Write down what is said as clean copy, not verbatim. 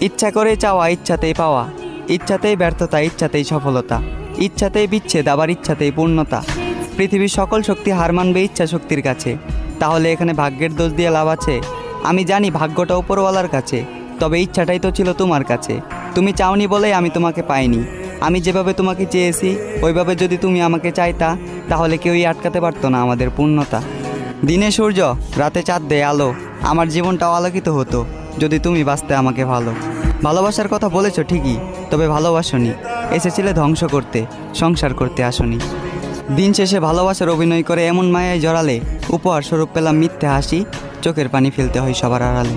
ইচ্ছা করে চাওয়া, ইচ্ছাতেই পাওয়া, ইচ্ছাতেই ব্যর্থতা, ইচ্ছাতেই সফলতা, ইচ্ছাতেই বিচ্ছেদ, আবার ইচ্ছাতেই পূর্ণতা। পৃথিবীর সকল শক্তি হার মানবে ইচ্ছা শক্তির কাছে। তাহলে এখানে ভাগ্যের দোষ দিয়ে লাভ আছে? আমি জানি ভাগ্যটা উপরওয়ালার কাছে, তবে ইচ্ছাটাই তো ছিল তোমার কাছে। তুমি চাওনি বলেই আমি তোমাকে পাইনি। আমি যেভাবে তোমাকে চেয়েছি ওইভাবে যদি তুমি আমাকে চাইতা, তাহলে কেউই আটকাতে পারতো না আমাদের পূর্ণতা। দিনে সূর্য, রাতে চাঁদ দেয় আলো, আমার জীবনটাও আলোকিত হতো যদি তুমি বাঁচতে আমাকে ভালো। ভালোবাসার কথা বলেছো ঠিকই, তবে ভালোবাসনি, এসেছিলে ধ্বংস করতে, সংসার করতে আসনি। দিন শেষে ভালোবাসার অভিনয় করে এমন মায়ায় জড়ালে, উপহার স্বরূপ পেলাম মিথ্যে হাসি, চোখের পানি ফেলতে হয় সবার আড়ালে।